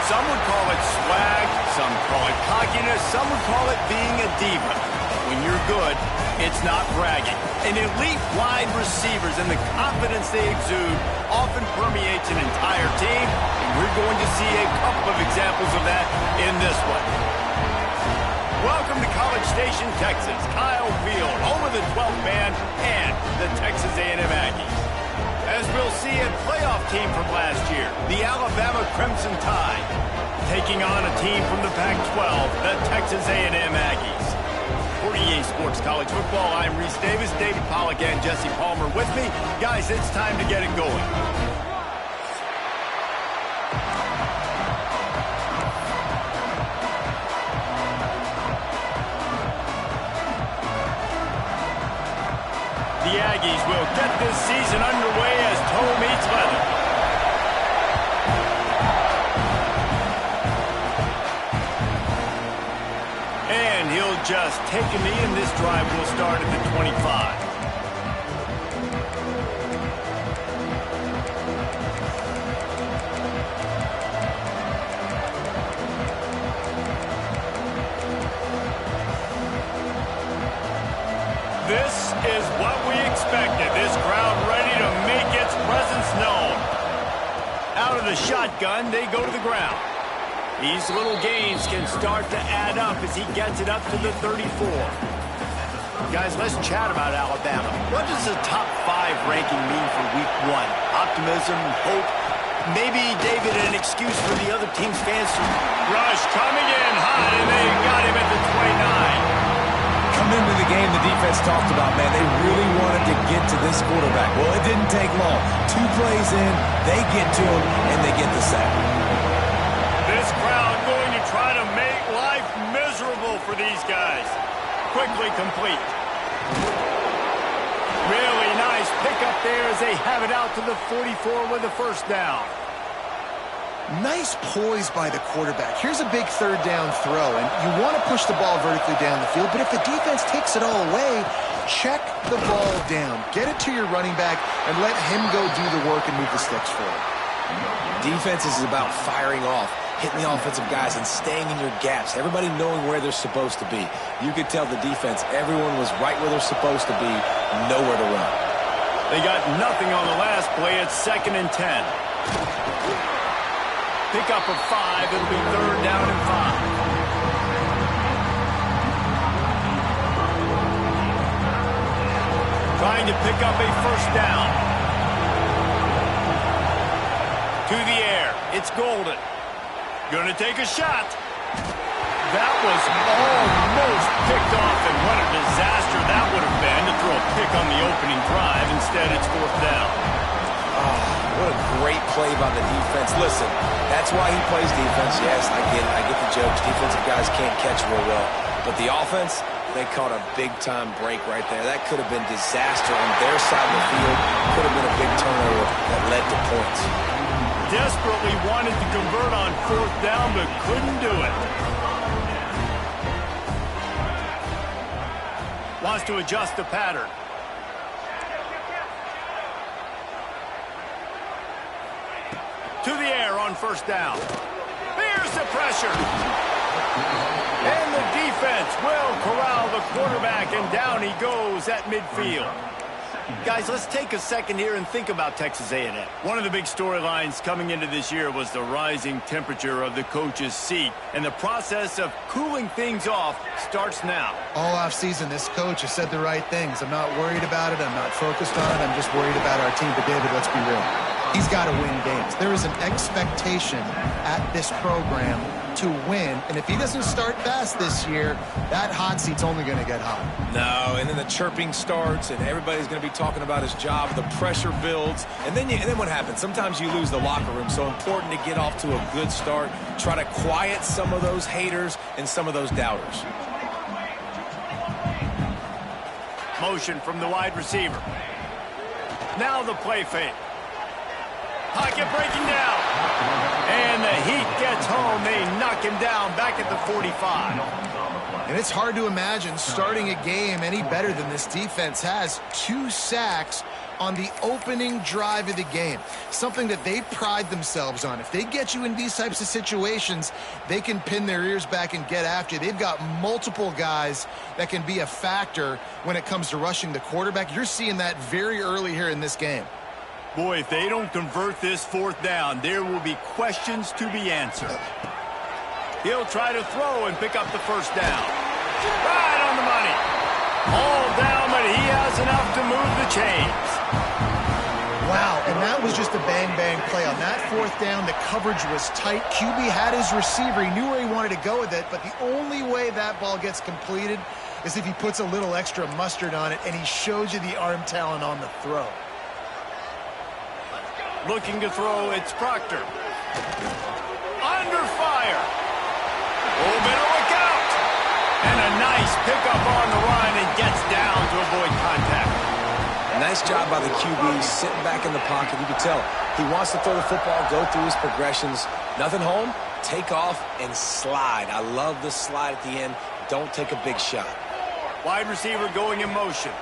Some would call it swag, some call it cockiness, some would call it being a diva. But when you're good, it's not bragging. And elite wide receivers and the confidence they exude often permeates an entire team, and we're going to see a couple of examples of that in this one. Welcome to College Station, Texas. Kyle Field, home of the 12th man and the Texas A&M Aggies. As we'll see, a playoff team from last year, the Alabama Crimson Tide, taking on a team from the Pac-12, the Texas A&M Aggies. For EA Sports College Football, I'm Reese Davis, David Pollack, and Jesse Palmer with me. Guys, it's time to get it going. The Aggies will get this season underway as toe meets leather. And he'll just take a knee, and this drive will start at the 25. This is what we expected. This crowd ready to make its presence known. Out of the shotgun, they go to the ground. These little gains can start to add up as he gets it up to the 34. Guys, let's chat about Alabama. What does a top 5 ranking mean for week 1? Optimism, hope, maybe, David, an excuse for the other team's fans to rush coming in hot, and they got him at the 29. Coming into the game, the defense talked about, man, they really wanted to get to this quarterback. Well, it didn't take long. 2 plays in, they get to him, and they get the sack. This crowd going to try to make life miserable for these guys. Quickly complete. Really nice pickup there as they have it out to the 44 with a first down. Nice poise by the quarterback. Here's a big third down throw, and you want to push the ball vertically down the field, but if the defense takes it all away, check the ball down. Get it to your running back and let him go do the work and move the sticks for it. Defense is about firing off, hitting the offensive guys, and staying in your gaps. Everybody knowing where they're supposed to be. You could tell the defense, everyone was right where they're supposed to be, nowhere to run. They got nothing on the last play. It's 2nd and 10. Pick up of 5. It'll be 3rd down and 5. Trying to pick up a first down. To the air. It's Golden. Gonna take a shot. That was almost picked off, and what a disaster that would have been to throw a pick on the opening drive. Instead, it's 4th down. Oh, what a great play by the defense. Listen, that's why he plays defense. Yes, I get it. I get the jokes. Defensive guys can't catch real well. But the offense, they caught a big-time break right there. That could have been disaster on their side of the field. Could have been a big turnover that led to points. Desperately wanted to convert on 4th down, but couldn't do it. Wants to adjust the pattern. To the air on first down. Here's the pressure. And the defense will corral the quarterback, and down he goes at midfield. Guys, let's take a second here and think about Texas A&M. One of the big storylines coming into this year was the rising temperature of the coach's seat, and the process of cooling things off starts now. All offseason, this coach has said the right things. I'm not worried about it. I'm not focused on it. I'm just worried about our team. But, David, let's be real. He's got to win games. There is an expectation at this program to win, and if he doesn't start fast this year, that hot seat's only going to get hot. No, and then the chirping starts, and everybody's going to be talking about his job. The pressure builds, and then what happens? Sometimes you lose the locker room, so important to get off to a good start. Try to quiet some of those haters and some of those doubters. Motion from the wide receiver. Now the play fake. Pocket breaking down. And the Heat gets home. They knock him down back at the 45. And it's hard to imagine starting a game any better than this defense has. 2 sacks on the opening drive of the game, something that they pride themselves on. If they get you in these types of situations, they can pin their ears back and get after you. They've got multiple guys that can be a factor when it comes to rushing the quarterback. You're seeing that very early here in this game. Boy, if they don't convert this fourth down, there will be questions to be answered. He'll try to throw and pick up the first down. Right on the money. All down, but he has enough to move the chains. Wow, and that was just a bang-bang play. On that fourth down, the coverage was tight. QB had his receiver. He knew where he wanted to go with it, but the only way that ball gets completed is if he puts a little extra mustard on it, and he shows you the arm talent on the throw. Looking to throw, it's Proctor. Under fire. Oh, better look out. And a nice pickup on the run and gets down to avoid contact. Nice job by the QB, sitting back in the pocket. You can tell he wants to throw the football, go through his progressions. Nothing home, take off, and slide. I love the slide at the end. Don't take a big shot. Wide receiver going in motion.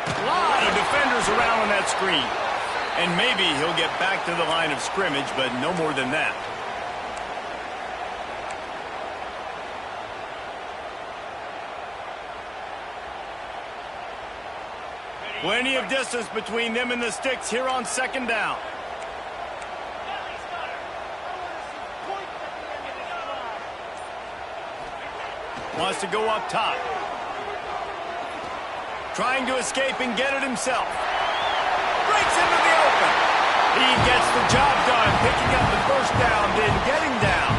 A lot of defenders around on that screen. And maybe he'll get back to the line of scrimmage, but no more than that. Plenty of distance between them and the sticks here on second down. Wants to go up top. Trying to escape and get it himself. Breaks into the open. He gets the job done, picking up the first down, then getting down.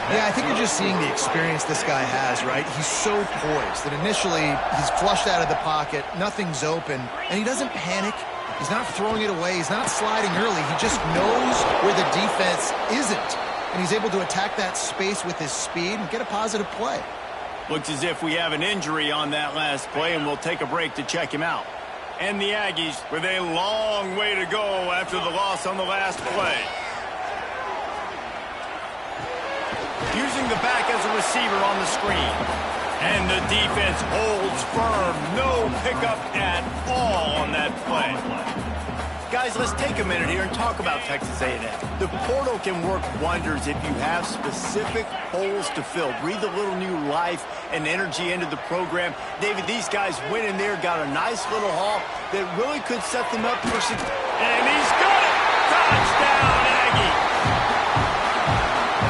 Yeah, I think you're just seeing the experience this guy has, right? He's so poised that initially he's flushed out of the pocket, nothing's open, and he doesn't panic. He's not throwing it away. He's not sliding early. He just knows where the defense isn't, and he's able to attack that space with his speed and get a positive play. Looks as if we have an injury on that last play, and we'll take a break to check him out. And the Aggies with a long way to go after the loss on the last play. Using the back as a receiver on the screen. And the defense holds firm. No pickup at all on that play. Guys, let's take a minute here and talk about Texas A&M. The portal can work wonders if you have specific holes to fill. Breathe a little new life and energy into the program. David, these guys went in there, got a nice little haul that really could set them up for success. And he's got it! Touchdown, Aggie!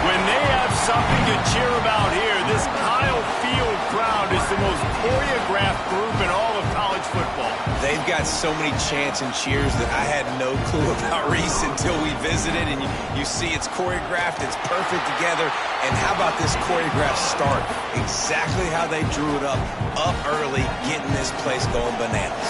When they have something to cheer about here, this Kyle Field crowd is the most choreographed group in all of college football. They've got so many chants and cheers that I had no clue about Reese until we visited, and you see it's choreographed, it's perfect together. And how about this choreographed start? Exactly how they drew it up early, getting this place going bananas.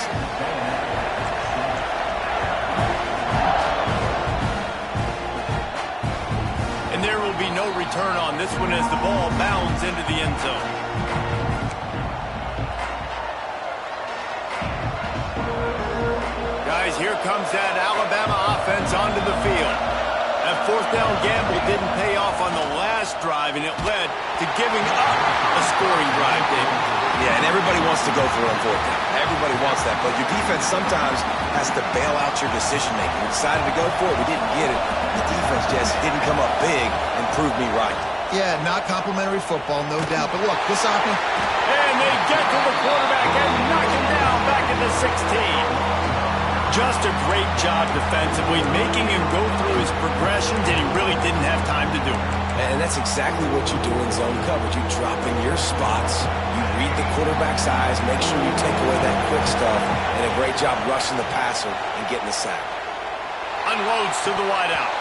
And there will be no return on this one as the ball bounds into the end zone. Guys, here comes that Alabama offense onto the field. That fourth down gamble didn't pay off on the last drive, and it led to giving up a scoring drive, David. Yeah, and everybody wants to go for it on fourth down. Everybody wants that, but your defense sometimes has to bail out your decision-making. We decided to go for it. We didn't get it. The defense just didn't come up big and prove me right. Yeah, not complimentary football, no doubt. But look, this offense... And they get to the quarterback and knock him down back at the 16. Just a great job defensively, making him go through his progressions, and he really didn't have time to do it. And that's exactly what you do in zone coverage. You drop in your spots, you read the quarterback's eyes, make sure you take away that quick stuff, and a great job rushing the passer and getting the sack. Unloads to the wideout.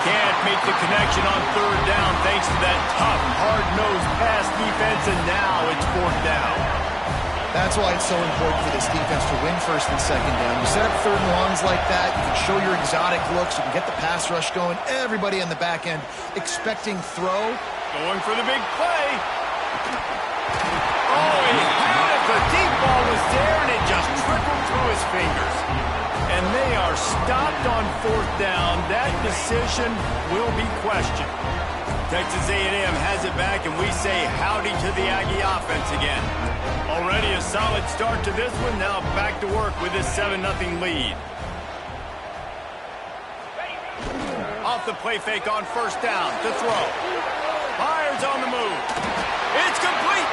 Can't make the connection on third down thanks to that tough, hard-nosed pass defense, and now it's fourth down. That's why it's so important for this defense to win first and second down. You set up third and longs like that, you can show your exotic looks, you can get the pass rush going, everybody on the back end expecting throw. Going for the big play. Oh, he had it. The deep ball was there, and it just trickled through his fingers. And they are stopped on fourth down. That decision will be questioned. Texas A&M has it back, and we say howdy to the Aggie offense again. Already a solid start to this one. Now back to work with this 7-0 lead. Off the play fake on first down to throw. Fires on the move. It's complete.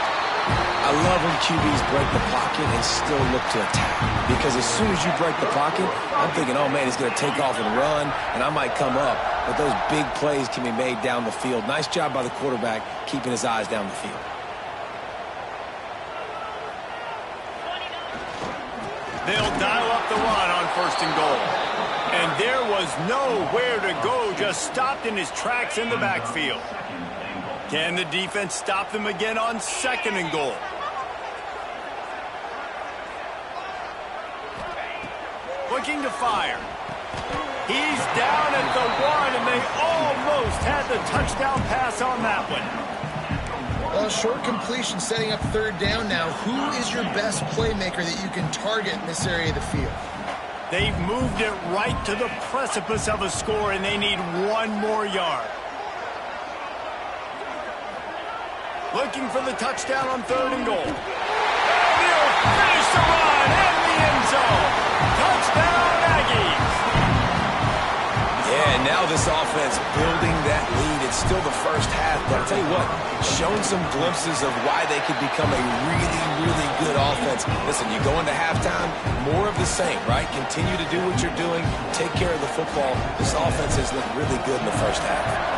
I love when QBs break the pocket and still look to attack. Because as soon as you break the pocket, I'm thinking, oh, man, he's going to take off and run, and I might come up. But those big plays can be made down the field. Nice job by the quarterback keeping his eyes down the field. They'll dial up the run on first and goal. And there was nowhere to go, just stopped in his tracks in the backfield. Can the defense stop them again on second and goal? Looking to fire. He's down at the 1, and they almost had the touchdown pass on that one. Well, short completion setting up third down now. Who is your best playmaker that you can target in this area of the field? They've moved it right to the precipice of a score, and they need one more yard. Looking for the touchdown on third and goal. And he'll finish the run in the end zone. Touchdown, Aggies. Yeah, and now this offense building that lead. It's still the first half, but I'll tell you what, showing some glimpses of why they could become a really, really good offense. Listen, you go into halftime, more of the same, right? Continue to do what you're doing, take care of the football. This offense has looked really good in the first half.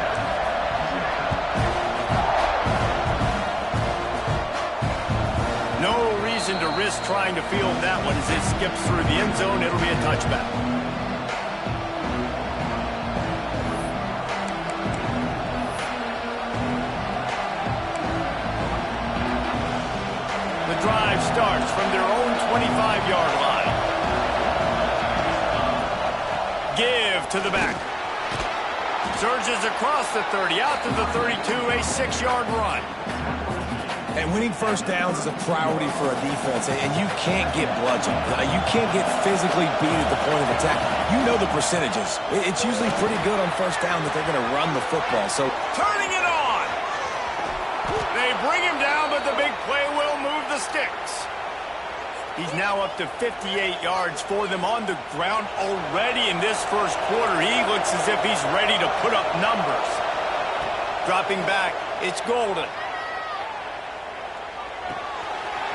No reason to risk trying to field that one as it skips through the end zone. It'll be a touchback. The drive starts from their own 25-yard line. Give to the back. Surges across the 30, out to the 32, a 6-yard run. And winning first downs is a priority for a defense, and you can't get bludgeoned. You can't get physically beat at the point of attack. You know the percentages. It's usually pretty good on first down that they're going to run the football. So turning it on. They bring him down, but the big play will move the sticks. He's now up to 58 yards for them on the ground already in this first quarter. He looks as if he's ready to put up numbers. Dropping back, it's Golden.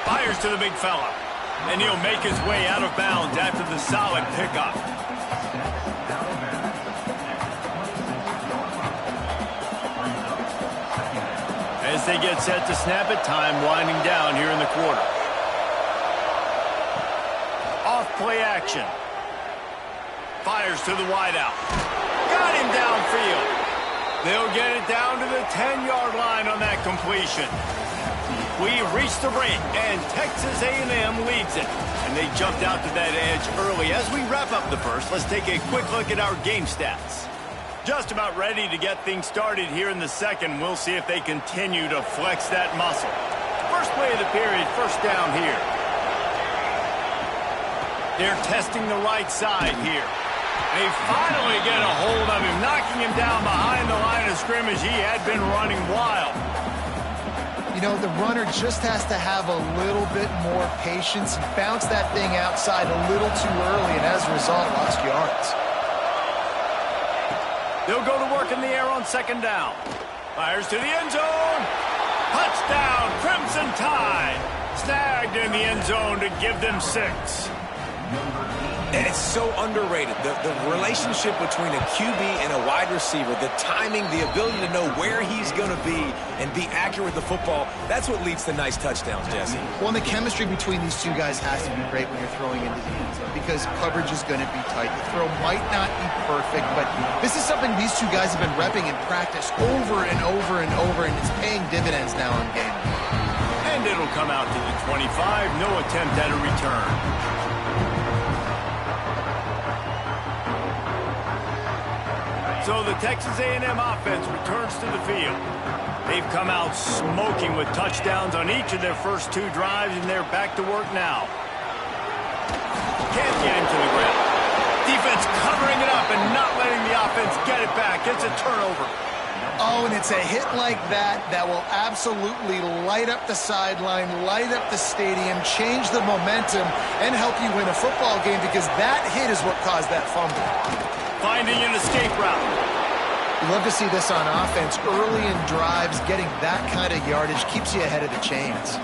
Fires to the big fella. And he'll make his way out of bounds after the solid pickup. As they get set to snap it, time winding down here in the quarter. Off play action. Fires to the wideout. Got him downfield. They'll get it down to the 10-yard line on that completion. We've reached the break, and Texas A&M leads it. And they jumped out to that edge early. As we wrap up the first, let's take a quick look at our game stats. Just about ready to get things started here in the second. We'll see if they continue to flex that muscle. First play of the period, first down here. They're testing the right side here. They finally get a hold of him, knocking him down behind the line of scrimmage. He had been running wild. You know, the runner just has to have a little bit more patience and bounce that thing outside a little too early, and as a result, lost yards. They'll go to work in the air on second down. Fires to the end zone. Touchdown, Crimson Tide. Snagged in the end zone to give them 6. And it's so underrated. The relationship between a QB and a wide receiver, the timing, the ability to know where he's going to be and be accurate with the football, that's what leads to nice touchdowns, Jesse. Well, and the chemistry between these two guys has to be great when you're throwing into the end zone because coverage is going to be tight. The throw might not be perfect, but this is something these two guys have been repping in practice over and over and over, and it's paying dividends now in game. And it'll come out to the 25. No attempt at a return. So the Texas A&M offense returns to the field. They've come out smoking with touchdowns on each of their first 2 drives, and they're back to work now. Can't get him to the ground. Defense covering it up and not letting the offense get it back. It's a turnover. Oh, and it's a hit like that that will absolutely light up the sideline, light up the stadium, change the momentum, and help you win a football game, because that hit is what caused that fumble. Finding an escape route. You love to see this on offense. Early in drives, getting that kind of yardage keeps you ahead of the chains.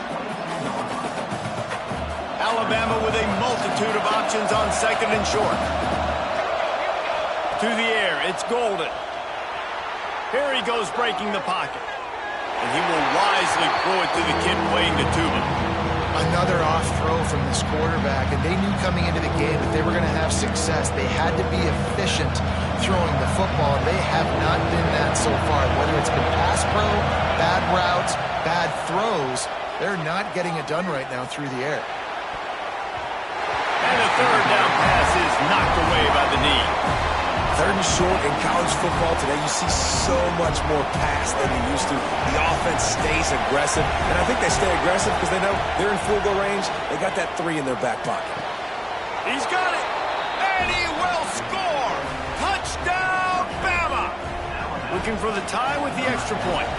Alabama with a multitude of options on second and short. To the air, it's Golden. Here he goes breaking the pocket. And he will wisely throw it to the kid playing the tuba. Another off throw from this quarterback, and they knew coming into the game that they were going to have success. They had to be efficient throwing the football, and they have not been that so far. Whether it's been pass pro, bad routes, bad throws, they're not getting it done right now through the air. And the third down pass is knocked away by the knee. Third and short in college football today, you see so much more pass than you used to. The offense stays aggressive, and I think they stay aggressive because they know they're in field goal range. They got that 3 in their back pocket. He's got it, and he will score. Touchdown, Bama. Looking for the tie with the extra point.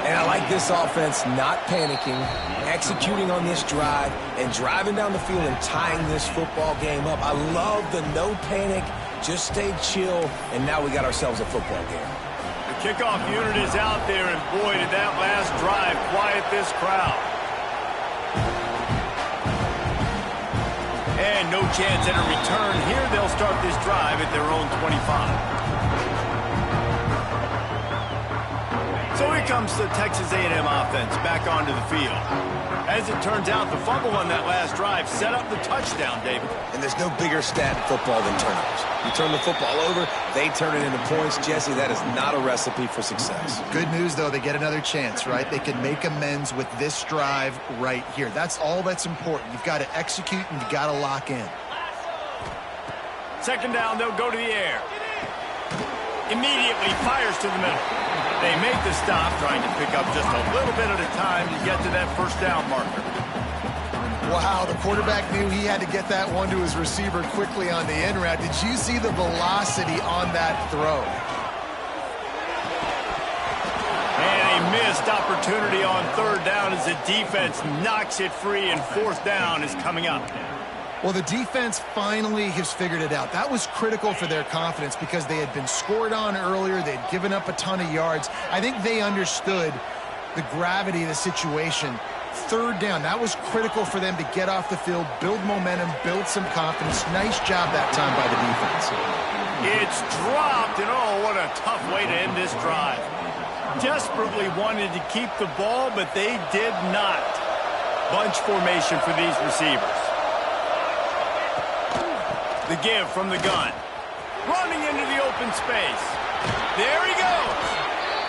And I like this offense not panicking, executing on this drive, and driving down the field and tying this football game up. I love the no panic, just stay chill, and now we got ourselves a football game. The kickoff unit is out there, and boy, did that last drive quiet this crowd. And no chance at a return here. They'll start this drive at their own 25. So here comes the Texas A&M offense back onto the field. As it turns out, the fumble on that last drive set up the touchdown, David. And there's no bigger stat in football than turnovers. You turn the football over, they turn it into points. Jesse, that is not a recipe for success. Good news, though, they get another chance, right? They can make amends with this drive right here. That's all that's important. You've got to execute, and you've got to lock in. Second down, they'll go to the air. Immediately fires to the middle. They make the stop, trying to pick up just a little bit at a time to get to that first down marker. Wow, the quarterback knew he had to get that one to his receiver quickly on the in route. Did you see the velocity on that throw? And a missed opportunity on third down as the defense knocks it free, and fourth down is coming up. Well, the defense finally has figured it out. That was critical for their confidence because they had been scored on earlier. They'd given up a ton of yards. I think they understood the gravity of the situation. Third down, that was critical for them to get off the field, build momentum, build some confidence. Nice job that time by the defense. It's dropped, and oh, what a tough way to end this drive. Desperately wanted to keep the ball, but they did not. Bunch formation for these receivers. The give from the gun. Running into the open space. There he goes.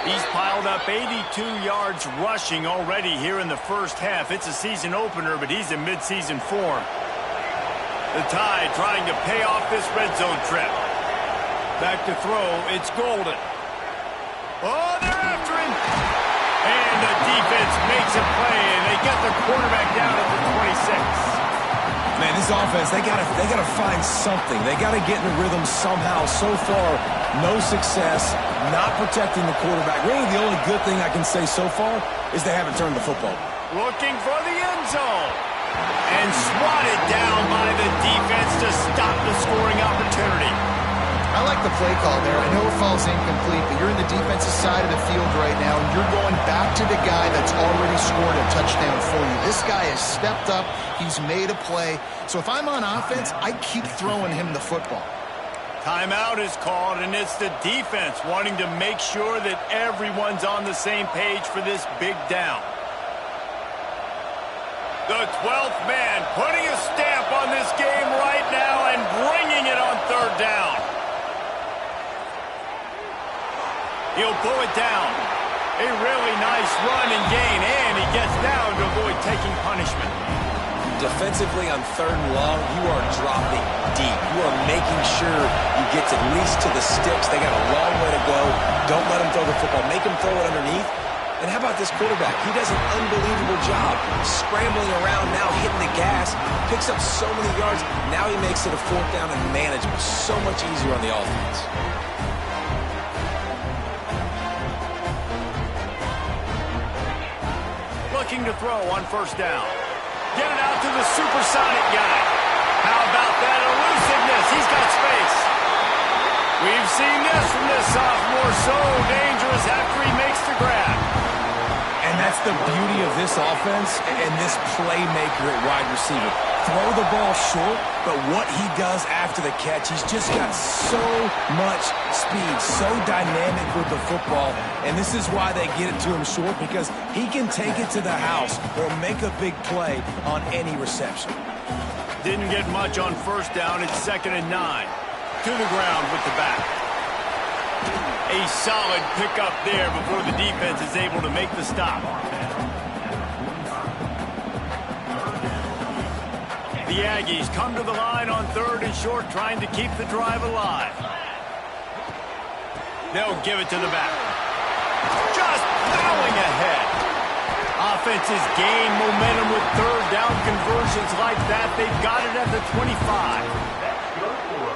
He's piled up 82 yards rushing already here in the first half. It's a season opener, but he's in midseason form. The Tide trying to pay off this red zone trip. Back to throw, it's Golden. Oh, they're after him. And the defense makes a play, and they get the quarterback down at the 26. Man, this offense, they gotta find something. They gotta get in a rhythm somehow. So far, no success, not protecting the quarterback. Really, the only good thing I can say so far is they haven't turned the football. Looking for the end zone. And swatted down by the defense to stop the scoring opportunity. I like the play call there. I know it falls incomplete, but you're in the defensive side of the field right now, and you're going back to the guy that's already scored a touchdown for you. This guy has stepped up. He's made a play. So if I'm on offense, I keep throwing him the football. Timeout is called, and it's the defense wanting to make sure that everyone's on the same page for this big down. The 12th man putting a stamp on this game right now and bringing it on third down. He'll pull it down. A really nice run and gain, and he gets down to avoid taking punishment. Defensively on third and long, you are dropping deep. You are making sure you get at least to the sticks. They got a long way to go. Don't let him throw the football. Make him throw it underneath. And how about this quarterback? He does an unbelievable job scrambling around, now hitting the gas, picks up so many yards. Now he makes it a fourth down and manageable. So much easier on the offense. looking to throw on first down. Get it out to the supersonic guy. How about that elusiveness? He's got space. We've seen this from this sophomore. So dangerous after he makes the grab. And that's the beauty of this offense and this playmaker at wide receiver. Throw the ball short, but what he does after the catch, he's just got so much speed, so dynamic with the football. And this is why they get it to him short, because he can take it to the house or make a big play on any reception. Didn't get much on first down. It's 2nd and 9. To the ground with the back. A solid pickup there before the defense is able to make the stop. The Aggies come to the line on 3rd and short, trying to keep the drive alive. They'll give it to the back. Just plowing ahead. Offenses gain momentum with 3rd down conversions like that. They've got it at the 25.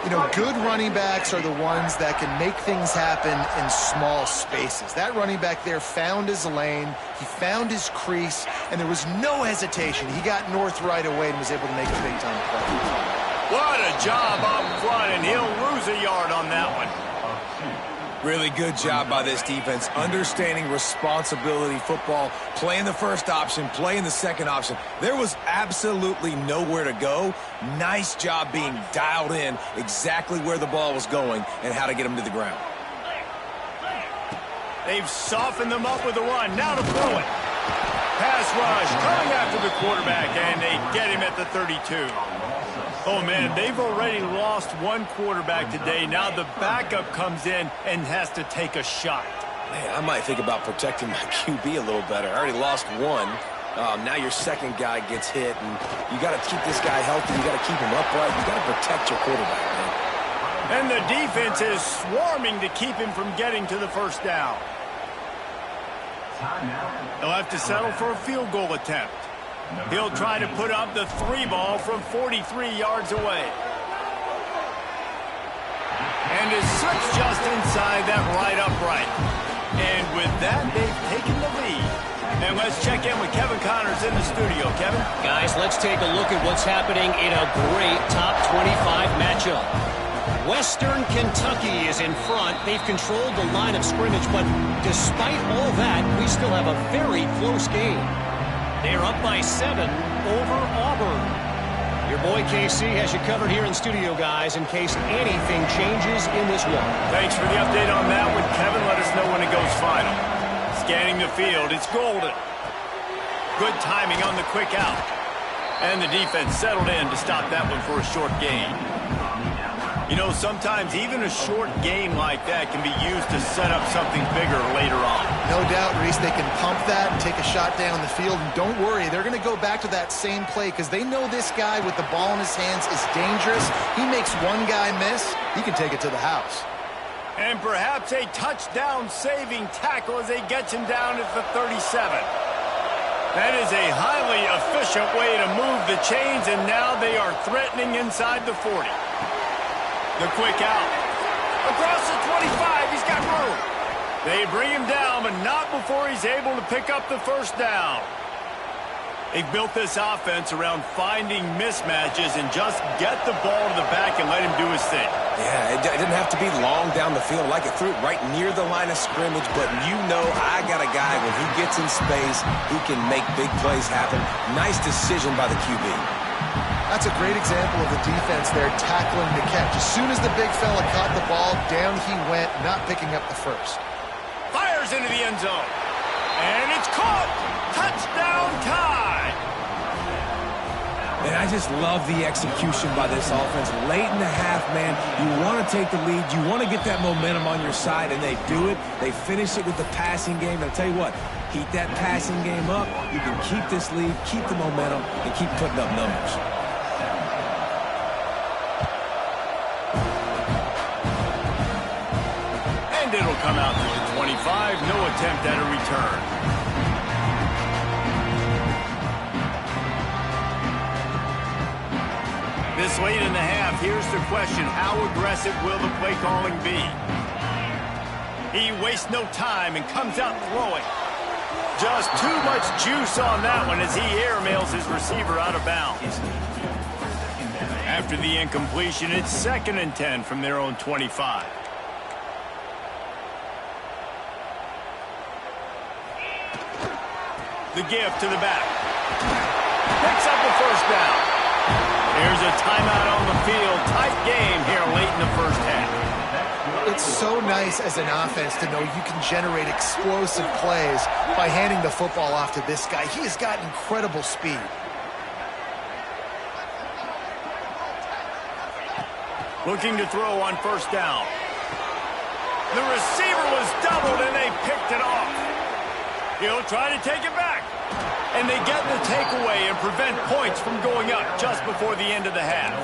You know, good running backs are the ones that can make things happen in small spaces. That running back there found his lane, he found his crease, and there was no hesitation. He got north right away and was able to make a big-time play. What a job up front, and he'll lose a yard on that one. Really good job by this defense, understanding responsibility football, playing the first option, playing the second option. There was absolutely nowhere to go. Nice job being dialed in exactly where the ball was going and how to get him to the ground. They've softened them up with a run. Now to throw it. Pass rush, coming after the quarterback, and they get him at the 32. Oh, man, they've already lost one quarterback today. Now the backup comes in and has to take a shot. Man, I might think about protecting my QB a little better. I already lost one. Now your second guy gets hit, and you got to keep this guy healthy. You got to keep him upright. You got to protect your quarterback, man. And the defense is swarming to keep him from getting to the first down. They'll have to settle for a field goal attempt. He'll try to put up the 3 ball from 43 yards away. And is slips just inside that right upright. And with that, they've taken the lead. And let's check in with Kevin Connors in the studio. Kevin? Guys, let's take a look at what's happening in a great top 25 matchup. Western Kentucky is in front. They've controlled the line of scrimmage, but despite all that, we still have a very close game. They're up by 7 over Auburn. Your boy KC has you covered here in studio, guys, in case anything changes in this one. Thanks for the update on that one, Kevin. Let us know when it goes final. Scanning the field, it's Golden. Good timing on the quick out. And the defense settled in to stop that one for a short gain. You know, sometimes even a short game like that can be used to set up something bigger later on. No doubt, Reese, they can pump that and take a shot down the field. And don't worry, they're going to go back to that same play because they know this guy with the ball in his hands is dangerous. He makes one guy miss, he can take it to the house. And perhaps a touchdown-saving tackle as they get him down at the 37. That is a highly efficient way to move the chains, and now they are threatening inside the 40. The quick out. Across the 25, he's got room. They bring him down, but not before he's able to pick up the first down. They've built this offense around finding mismatches and just get the ball to the back and let him do his thing. Yeah, it didn't have to be long down the field. Like it threw it right near the line of scrimmage, but you know I got a guy, when he gets in space, he can make big plays happen. Nice decision by the QB. That's a great example of the defense there tackling the catch. As soon as the big fella caught the ball, down he went, not picking up the first. Fires into the end zone. And it's caught. Touchdown tie. And I just love the execution by this offense. Late in the half, man, you want to take the lead. You want to get that momentum on your side, and they do it. They finish it with the passing game. And I'll tell you what, keep that passing game up. You can keep this lead, keep the momentum, and keep putting up numbers. It'll come out to the 25. No attempt at a return. This late in the half, here's the question. How aggressive will the play calling be? He wastes no time and comes out throwing. Just too much juice on that one as he airmails his receiver out of bounds. After the incompletion, it's 2nd and 10 from their own 25. The give to the back. Picks up the first down. Here's a timeout on the field. Tight game here late in the first half. It's so nice as an offense to know you can generate explosive plays by handing the football off to this guy. He has got incredible speed. Looking to throw on first down. The receiver was doubled and they picked it off. He'll try to take it back. And they get the takeaway and prevent points from going up just before the end of the half.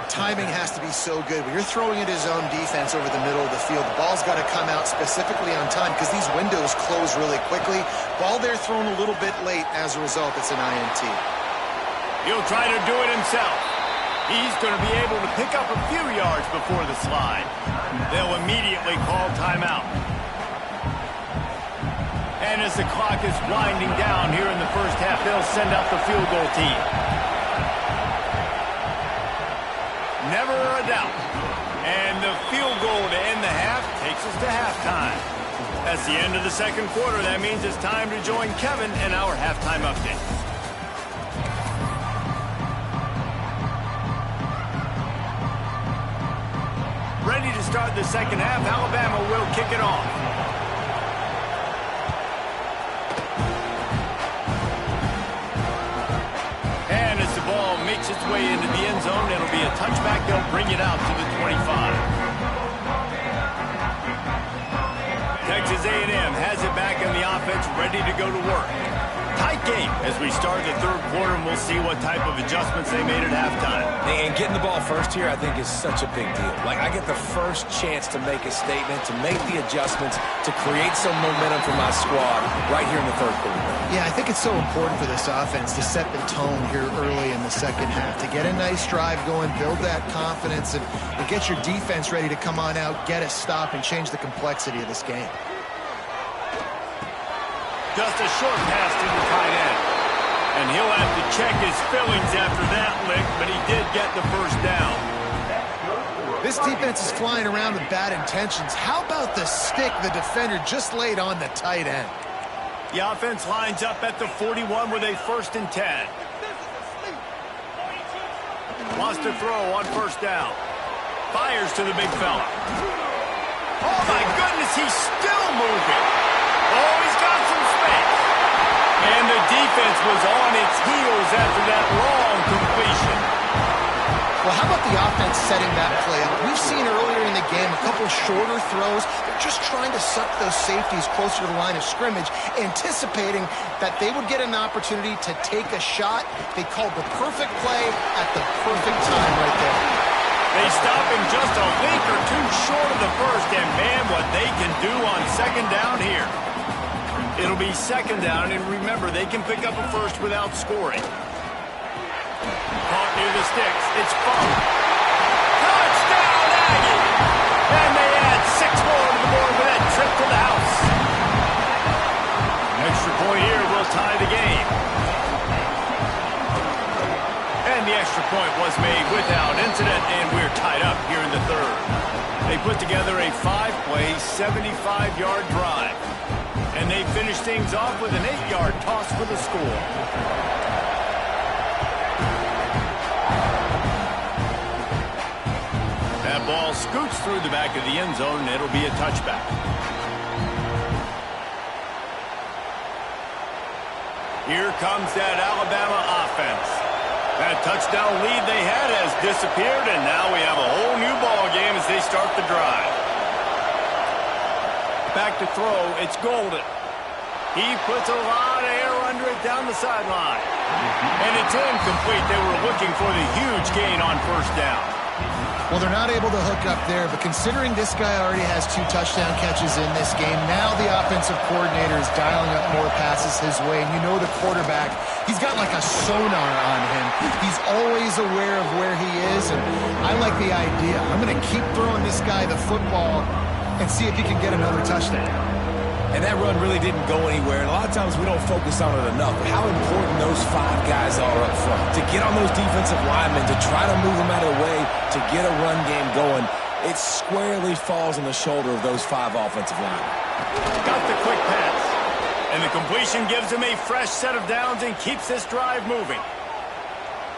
Timing has to be so good. When you're throwing at his own defense over the middle of the field, the ball's got to come out specifically on time because these windows close really quickly. Ball there thrown a little bit late. As a result, it's an INT. He'll try to do it himself. He's going to be able to pick up a few yards before the slide. They'll immediately call timeout. And as the clock is winding down here in the first half, they'll send out the field goal team. Never a doubt. And the field goal to end the half takes us to halftime. That's the end of the second quarter. That means it's time to join Kevin in our halftime update. Ready to start the second half. Alabama will kick it off. And as the ball makes its way into the end zone, it'll be a touchback. They'll bring it out to the 25. Texas A&M has it back in the offense, ready to go to work. Tight game as we start the third quarter, and we'll see what type of adjustments they made at halftime. And getting the ball first here, I think, is such a big deal. Like, I get the first chance to make a statement, to make the adjustments, to create some momentum for my squad right here in the third quarter. Yeah, I think it's so important for this offense to set the tone here early in the second half, to get a nice drive going, build that confidence, and get your defense ready to come on out, get a stop, and change the complexity of this game. Just a short pass to the tight end. And he'll have to check his fillings after that lick, but he did get the first down. This defense is flying around with bad intentions. How about the stick the defender just laid on the tight end? The offense lines up at the 41 with a 1st and 10. Wants to throw on first down. Fires to the big fella. Oh, my goodness, he's still moving. Oh, he's got some space. And the defense was on its heels after that long completion. Well, how about the offense setting that play up? We've seen earlier in the game a couple shorter throws. They're just trying to suck those safeties closer to the line of scrimmage, anticipating that they would get an opportunity to take a shot. They called the perfect play at the perfect time right there. They stop him just a link or two short of the first, and man, what they can do on second down here. It'll be second down, and remember, they can pick up a first without scoring. Caught near the sticks. It's Funk. Touchdown, Aggie! And they add 6 more to the board with that trip to the house. Extra point here will tie the game. And the extra point was made without incident, and we're tied up here in the third. They put together a 5-play, 75-yard drive. And they finish things off with an 8-yard toss for the score. That ball scoots through the back of the end zone, and it'll be a touchback. Here comes that Alabama offense. That touchdown lead they had has disappeared, and now we have a whole new ball game as they start the drive. Back to throw, it's Golden. He puts a lot of air under it down the sideline. And it's incomplete. They were looking for the huge gain on first down. Well, they're not able to hook up there, but considering this guy already has 2 touchdown catches in this game, now the offensive coordinator is dialing up more passes his way, and you know the quarterback, he's got like a sonar on him. He's always aware of where he is, and I like the idea. I'm going to keep throwing this guy the football and see if he can get another touchdown. And that run really didn't go anywhere. And a lot of times we don't focus on it enough. But how important those 5 guys are up front. To get on those defensive linemen, to try to move them out of the way, to get a run game going, it squarely falls on the shoulder of those 5 offensive linemen. Got the quick pass. And the completion gives him a fresh set of downs and keeps this drive moving.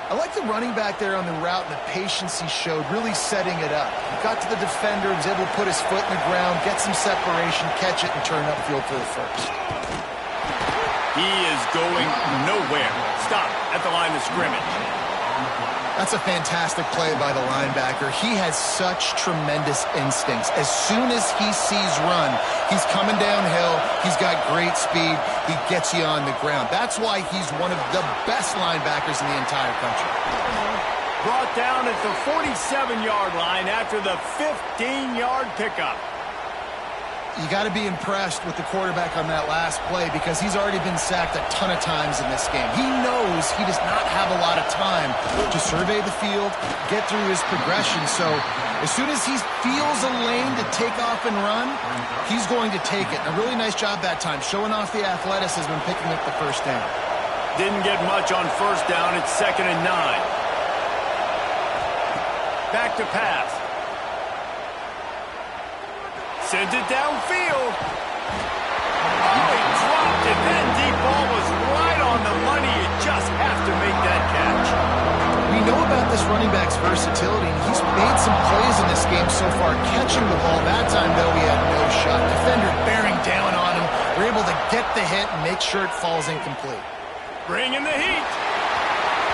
I like the running back there on the route and the patience he showed, really setting it up. He got to the defender, was able to put his foot in the ground, get some separation, catch it, and turn upfield for the first. He is going nowhere. Stop at the line of scrimmage. That's a fantastic play by the linebacker. He has such tremendous instincts. As soon as he sees run, he's coming downhill. He's got great speed. He gets you on the ground. That's why he's one of the best linebackers in the entire country. Brought down at the 47-yard line after the 15-yard pickup. You got to be impressed with the quarterback on that last play because he's already been sacked a ton of times in this game. He knows he does not have a lot of time to survey the field, get through his progression. So as soon as he feels a lane to take off and run, he's going to take it. A really nice job that time, showing off the athleticism and picking up the first down. Didn't get much on first down. It's 2nd and 9. Back to pass. Sends it downfield. Oh, he dropped it. That deep ball was right on the money. You just have to make that catch. We know about this running back's versatility, and he's made some plays in this game so far, catching the ball. That time, though, he had no shot. Defender bearing down on him. We're able to get the hit and make sure it falls incomplete. Bringing the heat.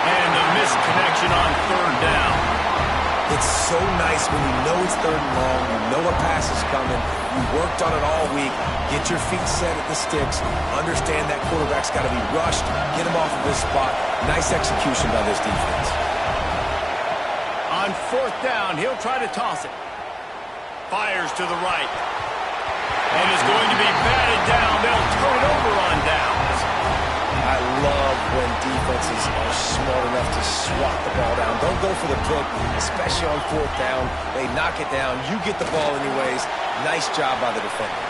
And the missed connection on 3rd down. It's so nice when you know it's 3rd and long, you know a pass is coming, you worked on it all week, get your feet set at the sticks, understand that quarterback's got to be rushed, get him off of this spot. Nice execution by this defense. On 4th down, he'll try to toss it. Fires to the right. And is going to be batted down. They'll turn it over on downs. I love when defenses are smart enough to swat the ball down. Don't go for the pick, especially on 4th down. They knock it down. You get the ball anyways. Nice job by the defender.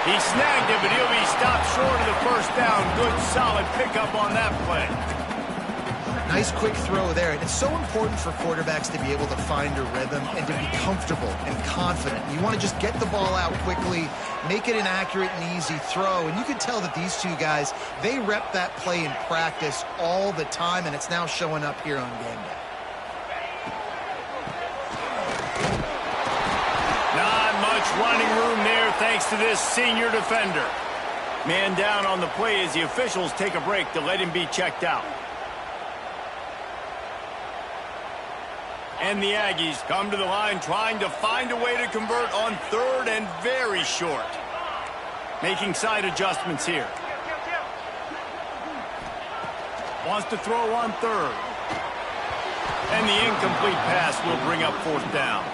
He snagged it, but he'll be stopped short of the first down. Good, solid pickup on that play. Nice quick throw there. And it's so important for quarterbacks to be able to find a rhythm and to be comfortable and confident. You want to just get the ball out quickly, make it an accurate and easy throw. And you can tell that these two guys, they rep that play in practice all the time, and it's now showing up here on game day. Not much running room there thanks to this senior defender. Man down on the play as the officials take a break to let him be checked out. And the Aggies come to the line trying to find a way to convert on 3rd and very short. Making side adjustments here. Wants to throw on 3rd. And the incomplete pass will bring up 4th down.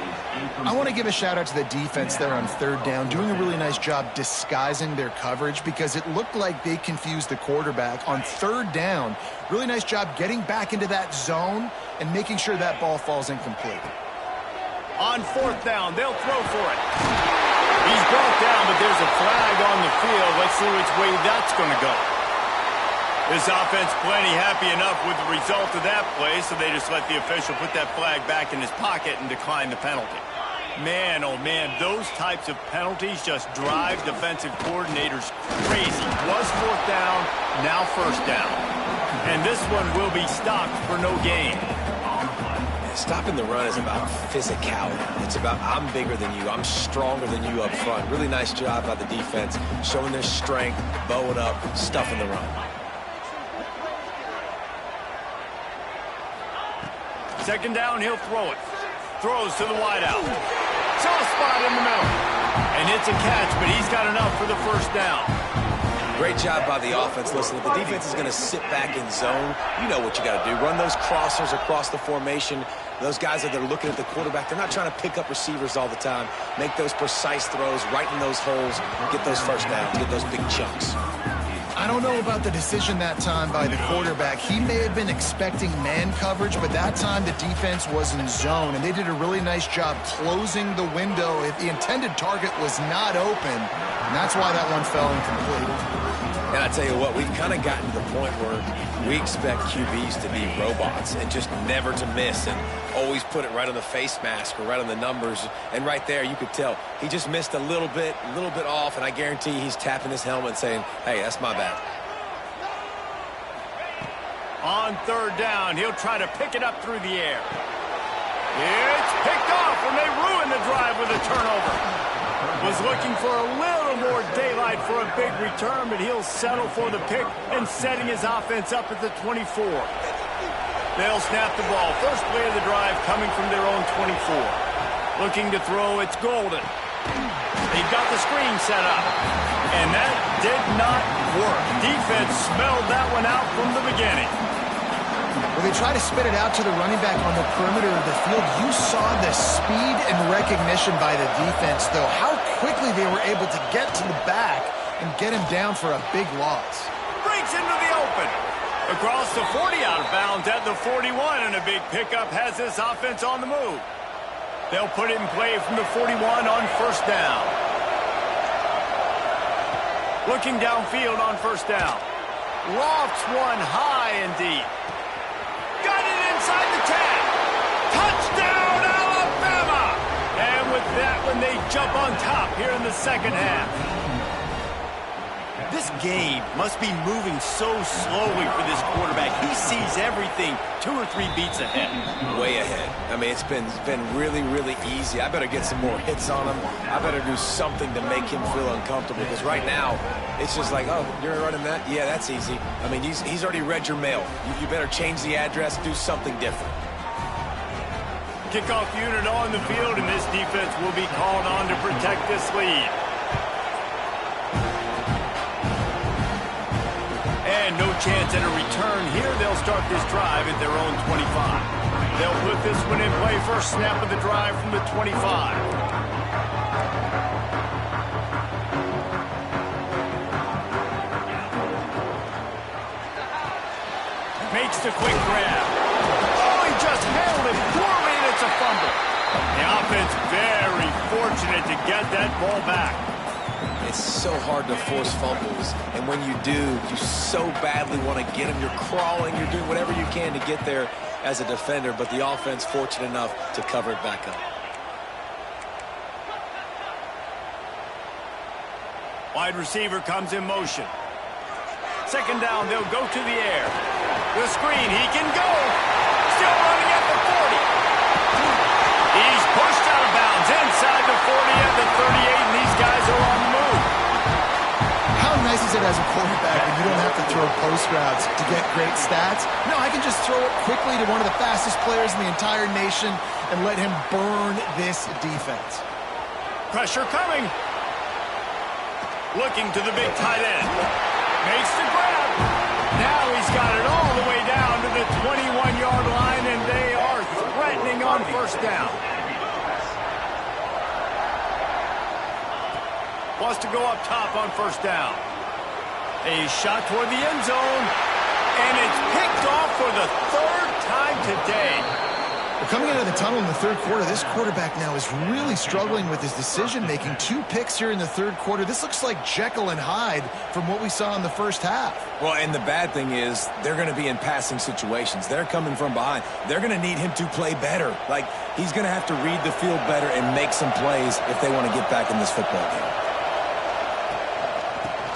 I want to give a shout out to the defense there on 3rd down, doing a really nice job disguising their coverage because it looked like they confused the quarterback on 3rd down. Really nice job getting back into that zone and making sure that ball falls incomplete. On 4th down, they'll throw for it. He's brought down, but there's a flag on the field. Let's see which way that's going to go. This offense plenty happy enough with the result of that play, so they just let the official put that flag back in his pocket and decline the penalty. Man, oh man, those types of penalties just drive defensive coordinators crazy. Was 4th down, now 1st down. And this one will be stopped for no gain. Stopping the run is about physicality. It's about I'm bigger than you, I'm stronger than you up front. Really nice job by the defense, showing their strength, bowing up, stuffing the run. 2nd down, he'll throw it. Throws to the wideout. Soft spot in the middle. And it's a catch, but he's got enough for the 1st down. Great job by the offense. Listen, if the defense is going to sit back in zone, you know what you got to do. Run those crossers across the formation. Those guys that are looking at the quarterback, they're not trying to pick up receivers all the time. Make those precise throws right in those holes. Get those 1st downs. Get those big chunks. I I don't know about the decision that time by the quarterback. He may have been expecting man coverage, but that time the defense was in zone, and they did a really nice job closing the window if the intended target was not open, and that's why that one fell incomplete. And I tell you what, we've kind of gotten to the point where we expect QBs to be robots and just never to miss and always put it right on the face mask or right on the numbers. And right there, you could tell he just missed a little bit off, and I guarantee he's tapping his helmet saying, hey, that's my bad. On third down, he'll try to pick it up through the air. It's picked off, and they ruin the drive with a turnover. Was looking for a little more daylight for a big return, but he'll settle for the pick and setting his offense up at the 24. They'll snap the ball. First play of the drive coming from their own 24. Looking to throw, it's Golden. They've got the screen set up, and that did not work. Defense smelled that one out from the beginning. When they try to spit it out to the running back on the perimeter of the field, you saw the speed and recognition by the defense, though. How quickly they were able to get to the back and get him down for a big loss. Breaks into the open. Across the 40, out of bounds at the 41, and a big pickup has this offense on the move. They'll put it in play from the 41 on first down. Looking downfield on first down. Lofts one high and deep. Got it inside the 10. Touchdown, Alabama! And with that one, they jump on top here in the second half. This game must be moving so slowly for this quarterback. He sees everything 2 or 3 beats ahead. Way ahead. I mean, it's been really, really easy. I better get some more hits on him. I better do something to make him feel uncomfortable, because right now, it's just like, oh, you're running that? Yeah, that's easy. I mean, he's already read your mail. You better change the address, do something different. Kickoff unit on the field, and this defense will be called on to protect this lead. And no chance at a return here. They'll start this drive at their own 25. They'll put this one in play. First snap of the drive from the 25. Makes the quick grab. Oh, he just handled it poorly, and it's a fumble. The offense very fortunate to get that ball back. It's so hard to force fumbles, and when you do, you so badly want to get them. You're crawling, you're doing whatever you can to get there as a defender, but the offense fortunate enough to cover it back up. Wide receiver comes in motion. Second down, they'll go to the air. The screen, he can go. Still running at the 40. He's pushed out of bounds inside the 40 at the 38, and these guys are on the move. How nice is it as a quarterback when you don't have to throw post routes to get great stats? No, I can just throw it quickly to one of the fastest players in the entire nation and let him burn this defense. Pressure coming. Looking to the big tight end. Makes the grab. Now he's got it all the way down to the 21-yard line, and they are threatening on first down. Wants to go up top on first down. A shot toward the end zone, and it's picked off for the 3rd time today. Well, coming out of the tunnel in the 3rd quarter, this quarterback now is really struggling with his decision-making. 2 picks here in the 3rd quarter. This looks like Jekyll and Hyde from what we saw in the first half. Well, and the bad thing is they're going to be in passing situations. They're coming from behind. They're going to need him to play better. Like, he's going to have to read the field better and make some plays if they want to get back in this football game.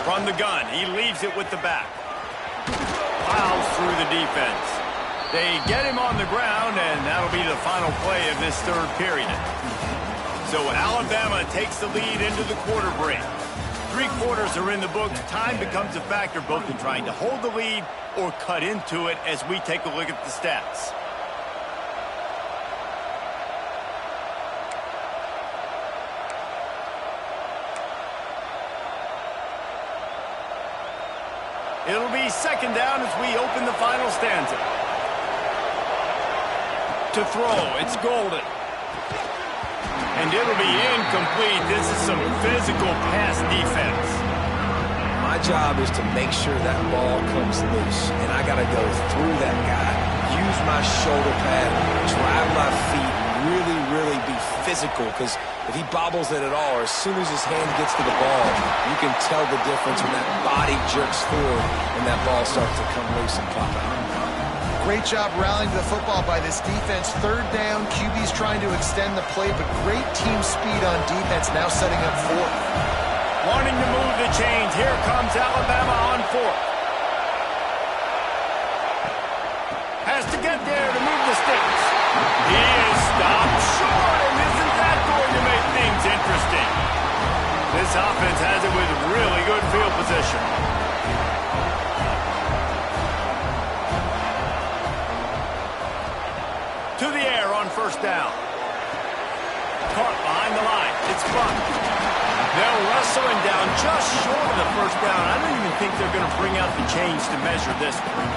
From the gun, he leaves it with the back. Plows through the defense. They get him on the ground, and that'll be the final play of this 3rd period. So Alabama takes the lead into the quarter break. 3 quarters are in the books. Time becomes a factor both in trying to hold the lead or cut into it as we take a look at the stats. It'll be second down as we open the final stanza. To throw, it's Golden. And it'll be incomplete. This is some physical pass defense. My My job is to make sure that ball comes loose, and I got to go through that guy, use my shoulder pad, drive my feet, really be physical, because if he bobbles it at all, or as soon as his hand gets to the ball, you can tell the difference when that body jerks forward and that ball starts to come loose and pop out. Great job rallying to the football by this defense. Third down, QB's trying to extend the play, but great team speed on defense, now setting up fourth. Wanting to move the chains. Here comes Alabama on fourth. Has to get there to move the sticks. He is stopped short, and isn't that going to make things interesting? This offense has it with really good field position. To the air on first down. Caught behind the line. It's fun. They'll wrestle him down just short of the first down. I don't even think they're going to bring out the chains to measure this one.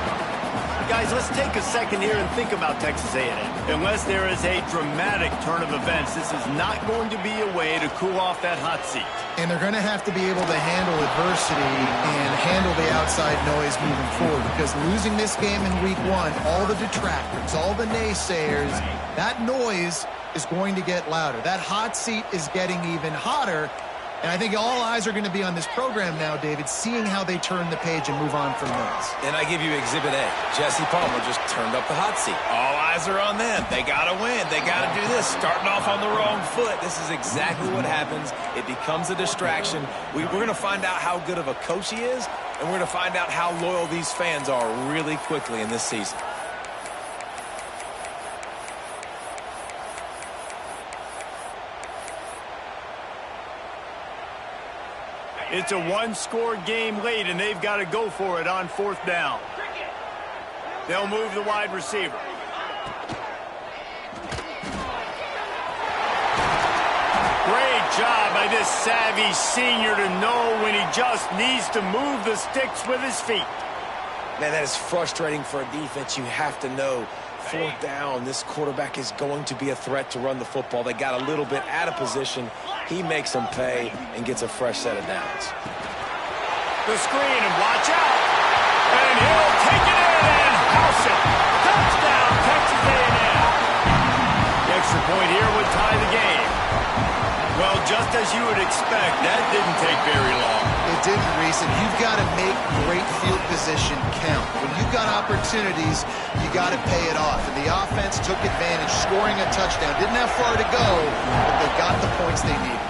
Guys, let's take a second here and think about Texas A&M. Unless there is a dramatic turn of events, this is not going to be a way to cool off that hot seat. And they're going to have to be able to handle adversity and handle the outside noise moving forward, because losing this game in week one, all the detractors, all the naysayers, that noise is going to get louder. That hot seat is getting even hotter. And I think all eyes are going to be on this program now, David, seeing how they turn the page and move on from this. And I give you Exhibit A. Jesse Palmer just turned up the hot seat. All eyes are on them. They got to win. They got to do this. Starting off on the wrong foot. This is exactly what happens. It becomes a distraction. We're going to find out how good of a coach he is, and we're going to find out how loyal these fans are really quickly in this season. It's a one-score game late, and they've got to go for it on fourth down. They'll move the wide receiver. Great job by this savvy senior to know when he just needs to move the sticks with his feet. Man, that is frustrating for a defense. You have to know. Fourth down, this quarterback is going to be a threat to run the football. They got a little bit out of position. He makes them pay and gets a fresh set of downs. The screen, and watch out. And he'll take it in and house it. Touchdown, Texas A&M. The extra point here would tie the game. Well, just as you would expect, that didn't take very long. It didn't, Reese, and you've got to make great field position count. When you've got opportunities, you got to pay it off. And the offense took advantage, scoring a touchdown. Didn't have far to go, but they got the points they needed.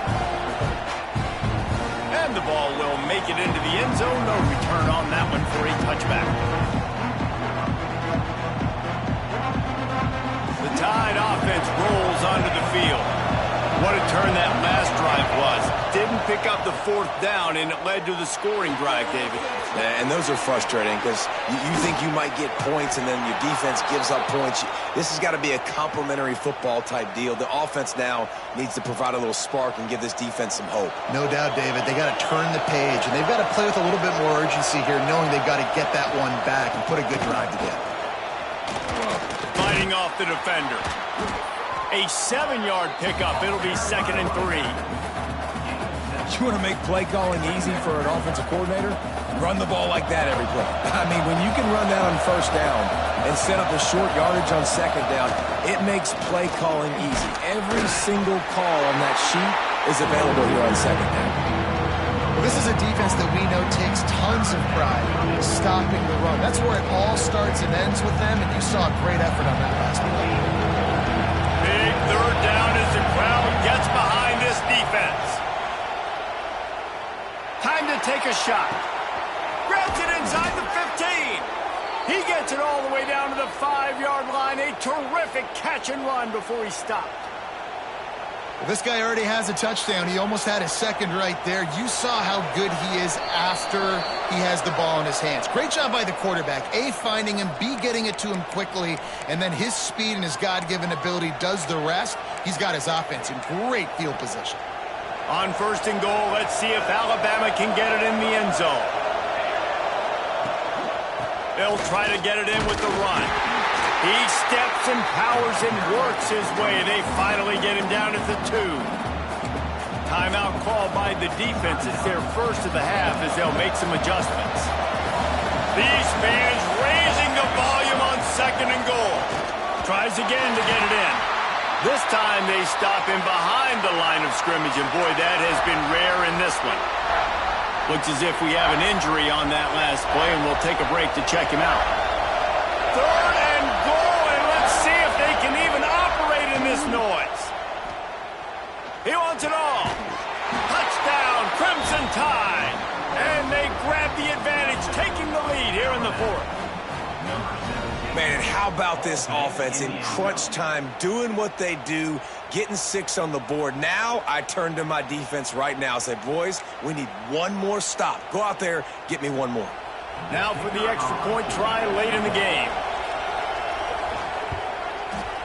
And the ball will make it into the end zone. No return on that one for a touchback. The Tide offense rolls onto the field. What a turn that last drive was. Didn't pick up the fourth down, and it led to the scoring drive, David. And those are frustrating because you think you might get points, and then your defense gives up points. This has got to be a complementary football type deal. The offense now needs to provide a little spark and give this defense some hope. No doubt, David. They got to turn the page, and they've got to play with a little bit more urgency here, knowing they've got to get that one back and put a good drive together. Fighting off the defender. A 7-yard pickup. It'll be 2nd and 3. You want to make play calling easy for an offensive coordinator? Run the ball like that every play. I mean, when you can run that on first down and set up a short yardage on second down, it makes play calling easy. Every single call on that sheet is available here on second down. Well, this is a defense that we know takes tons of pride in stopping the run. That's where it all starts and ends with them, and you saw a great effort on that last play. Big third down as the crowd gets behind this defense. Time to take a shot. Grabs it inside the 15. He gets it all the way down to the 5-yard line. A terrific catch and run before he stopped. Well, this guy already has a touchdown. He almost had his second right there. You saw how good he is after he has the ball in his hands. Great job by the quarterback. A, finding him, B, getting it to him quickly, and then his speed and his God-given ability does the rest. He's got his offense in great field position. On 1st and goal, let's see if Alabama can get it in the end zone. They'll try to get it in with the run. He steps and powers and works his way. They finally get him down at the 2. Timeout called by the defense. It's their first of the half as they'll make some adjustments. These fans raising the volume on 2nd and goal. Tries again to get it in. This time they stop him behind the line of scrimmage, and boy, that has been rare in this one. Looks as if we have an injury on that last play, and we'll take a break to check him out. 3rd and goal, and let's see if they can even operate in this noise. He wants it all. Touchdown, Crimson Tide. And they grab the advantage, taking the lead here in the 4th. Man, and how about this offense in crunch time, doing what they do, getting 6 on the board. Now I turn to my defense right now and say, boys, we need one more stop. Go out there, get me one more. Now for the extra point try late in the game.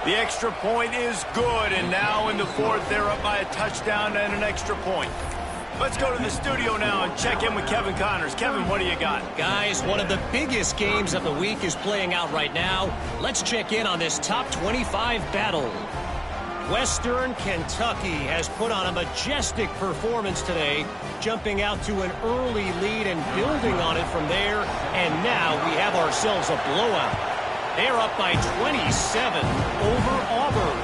The extra point is good, and now in the 4th, they're up by a touchdown and an extra point. Let's go to the studio now and check in with Kevin Connors. Kevin, what do you got? Guys, one of the biggest games of the week is playing out right now. Let's check in on this top 25 battle. Western Kentucky has put on a majestic performance today, jumping out to an early lead and building on it from there. And now we have ourselves a blowout. They're up by 27 over Auburn.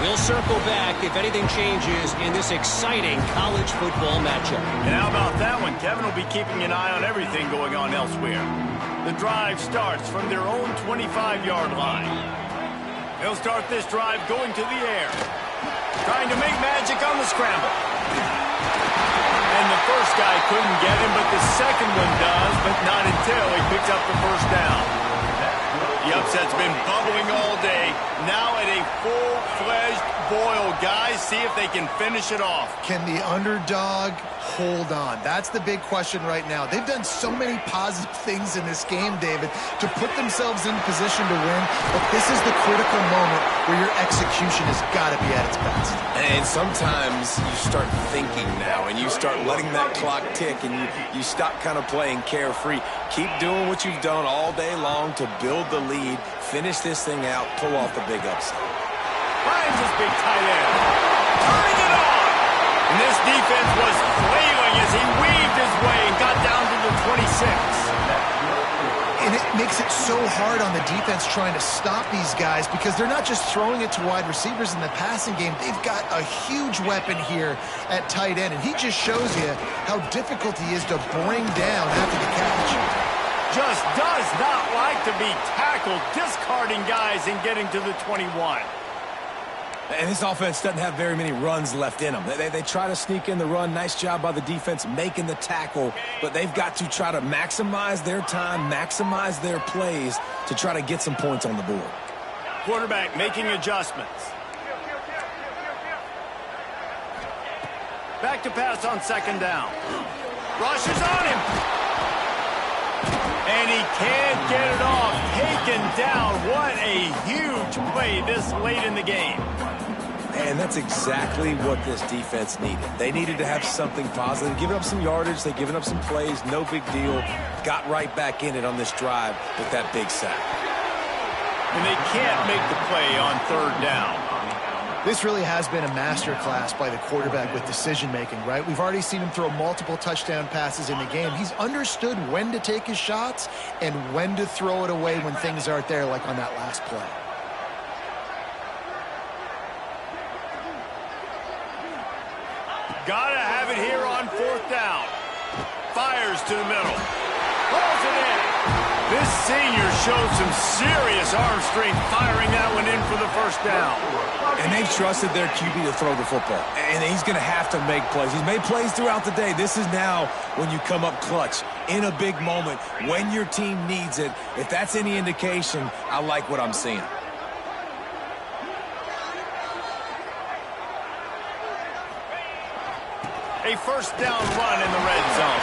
We'll circle back if anything changes in this exciting college football matchup. And how about that one? Kevin will be keeping an eye on everything going on elsewhere. The drive starts from their own 25-yard line. They'll start this drive going to the air. Trying to make magic on the scramble. And the first guy couldn't get him, but the second one does, but not until he picks up the first down. The upset's been bubbling all day. Now at a full-fledged boil. Guys, see if they can finish it off. Can the underdog hold on? That's the big question right now. They've done so many positive things in this game, David, to put themselves in position to win. But this is the critical moment where your execution has got to be at its best. And sometimes you start thinking now, and you start letting that clock tick, and you stop kind of playing carefree. Keep doing what you've done all day long to build the lead, finish this thing out, pull off the big upset. Finds his big tight end. Turning it on. And this defense was flailing as he weaved his way and got down to the 26. And it makes it so hard on the defense trying to stop these guys because they're not just throwing it to wide receivers in the passing game. They've got a huge weapon here at tight end, and he just shows you how difficult he is to bring down after the catch. Just does not like to be tackled, discarding guys and getting to the 21. And this offense doesn't have very many runs left in them. They try to sneak in the run. Nice job by the defense making the tackle. But they've got to try to maximize their time, maximize their plays to try to get some points on the board. Quarterback making adjustments. Back to pass on 2nd down. Rushes on him. And he can't get it off. Taken down. What a huge play this late in the game. And that's exactly what this defense needed. They needed to have something positive. Giving up some yardage, they've given up some plays, no big deal. Got right back in it on this drive with that big sack. And they can't make the play on 3rd down. This really has been a masterclass by the quarterback with decision-making, right? We've already seen him throw multiple touchdown passes in the game. He's understood when to take his shots and when to throw it away when things aren't there, like on that last play. Gotta have it here on 4th down. Fires to the middle. Pulls it in. This senior showed some serious arm strength firing that one in for the first down. And they've trusted their QB to throw the football. And he's going to have to make plays. He's made plays throughout the day. This is now when you come up clutch in a big moment when your team needs it. If that's any indication, I like what I'm seeing. A first down run in the red zone.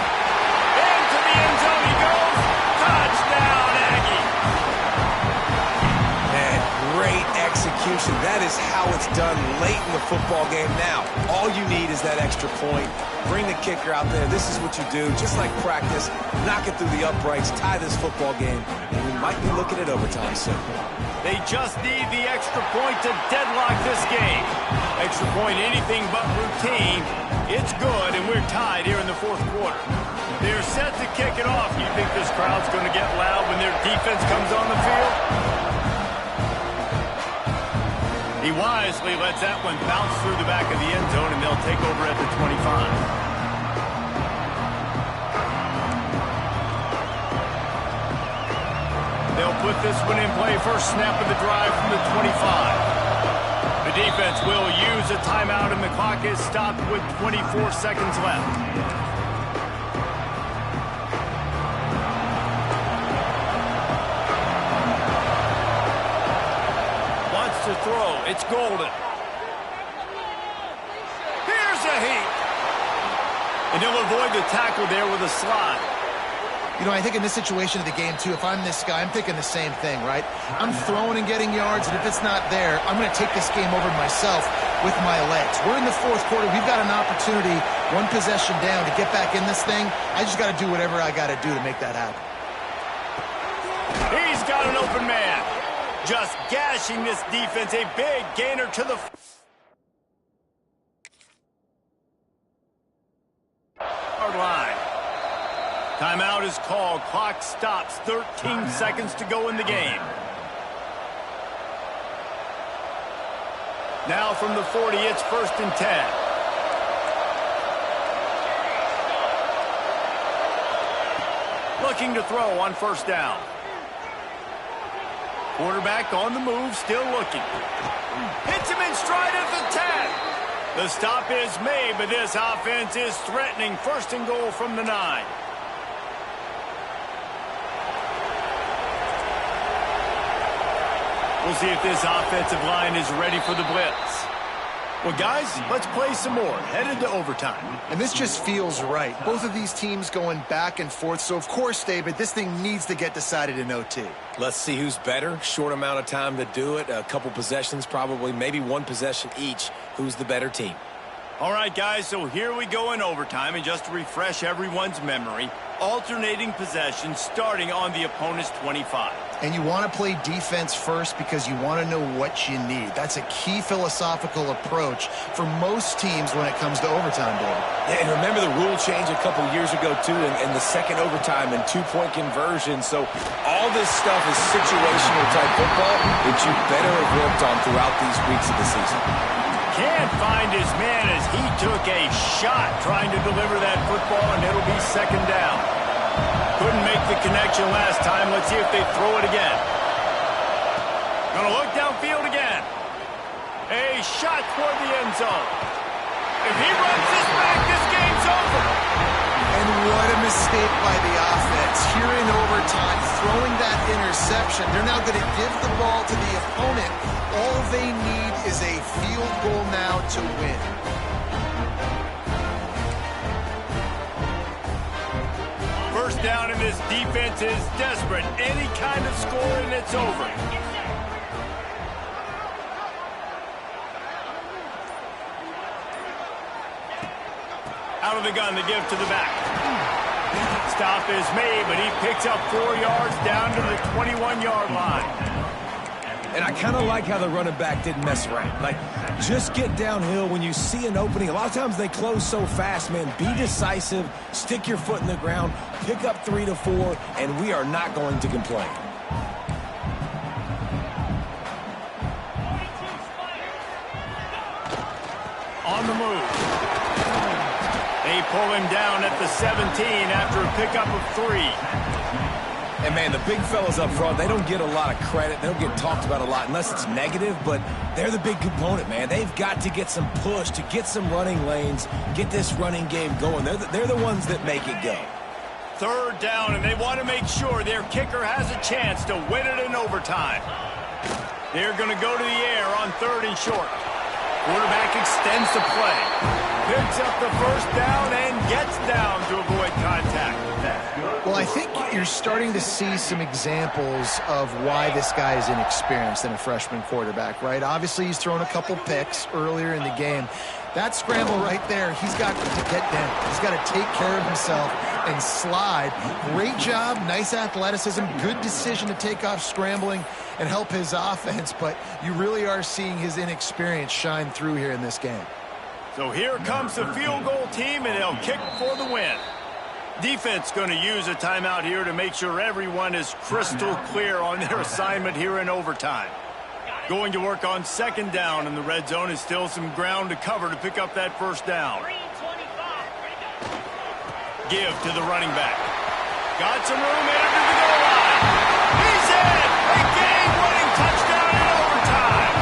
Into the end zone he goes. Touchdown, Aggie. And great execution. That is how it's done late in the football game. Now, all you need is that extra point. Bring the kicker out there. This is what you do. Just like practice, knock it through the uprights, tie this football game, and might be looking at overtime soon. They just need the extra point to deadlock this game. Extra point, anything but routine. It's good, and we're tied here in the fourth quarter. They're set to kick it off. You think this crowd's going to get loud when their defense comes on the field? He wisely lets that one bounce through the back of the end zone, and they'll take over at the 25. They'll put this one in play. First snap of the drive from the 25. The defense will use a timeout, and the clock is stopped with 24 seconds left. Wants to throw. It's Golden. Here's a heat. And he'll avoid the tackle there with a slide. You know, I think in this situation of the game, too, if I'm this guy, I'm thinking the same thing, right? I'm throwing and getting yards, and if it's not there, I'm going to take this game over myself with my legs. We're in the fourth quarter. We've got an opportunity, one possession down, to get back in this thing. I just got to do whatever I got to do to make that happen. He's got an open man. Just gashing this defense. A big gainer to the line. Timeout is called. Clock stops. 13 seconds to go in the game. Now from the 40, it's 1st and 10. Looking to throw on 1st down. Quarterback on the move, still looking. Hits him in stride at the 10. The stop is made, but this offense is threatening. 1st and goal from the 9. We'll see if this offensive line is ready for the blitz. Well, guys, let's play some more. Headed to overtime. And this just feels right. Both of these teams going back and forth. So, of course, David, this thing needs to get decided in OT. Let's see who's better. Short amount of time to do it. A couple possessions, probably, maybe one possession each. Who's the better team? All right, guys, so here we go in overtime. And just to refresh everyone's memory, alternating possessions starting on the opponent's 25. And you want to play defense first because you want to know what you need. That's a key philosophical approach for most teams when it comes to overtime, David. Yeah, and remember the rule change a couple years ago, too, in the second overtime and two-point conversion. So all this stuff is situational type football that you better have worked on throughout these weeks of the season. Can't find his man as he took a shot trying to deliver that football, and it'll be 2nd down. Couldn't make the connection last time. Let's see if they throw it again. Gonna look downfield again. A shot toward the end zone. If he runs this back, this game's over. And what a mistake by the offense. Here in overtime, throwing that interception. They're now going to give the ball to the opponent. All they need is a field goal now to win. First down, and this defense is desperate. Any kind of score, and it's over. Out of the gun, the give to the back. Stop is made, but he picks up 4 yards down to the 21-yard line. And I kind of like how the running back didn't mess around. Like, just get downhill when you see an opening. A lot of times they close so fast, man. Be decisive, stick your foot in the ground, pick up 3 to 4, and we are not going to complain. On the move. They pull him down at the 17 after a pickup of 3. And, man, the big fellas up front, they don't get a lot of credit. They don't get talked about a lot unless it's negative, but they're the big component, man. They've got to get some push, to get some running lanes, get this running game going. They're the ones that make it go. 3rd down, and they want to make sure their kicker has a chance to win it in overtime. They're going to go to the air on 3rd and short. Quarterback extends the play. Picks up the 1st down and gets down to avoid contact. Well, I think you're starting to see some examples of why this guy is inexperienced in a freshman quarterback, right? Obviously, he's thrown a couple picks earlier in the game. That scramble right there, he's got to get down. He's got to take care of himself and slide. Great job, nice athleticism, good decision to take off scrambling and help his offense, but you really are seeing his inexperience shine through here in this game. So here comes the field goal team, and they'll kick for the win. Defense going to use a timeout here to make sure everyone is crystal clear on their assignment here in overtime. Going to work on second down in the red zone is still some ground to cover to pick up that first down. Give to the running back. Got some room after the goal line. He's in! A game-winning touchdown in overtime.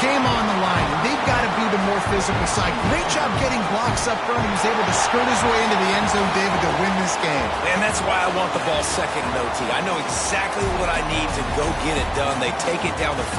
Game on the line, and they've got to be the more physical side. Great job getting blocks up front. He was able to skirt his way into the end zone, David, to win this game. And that's why I want the ball second and OT. I know exactly what I need to go get it done. They take it down the field.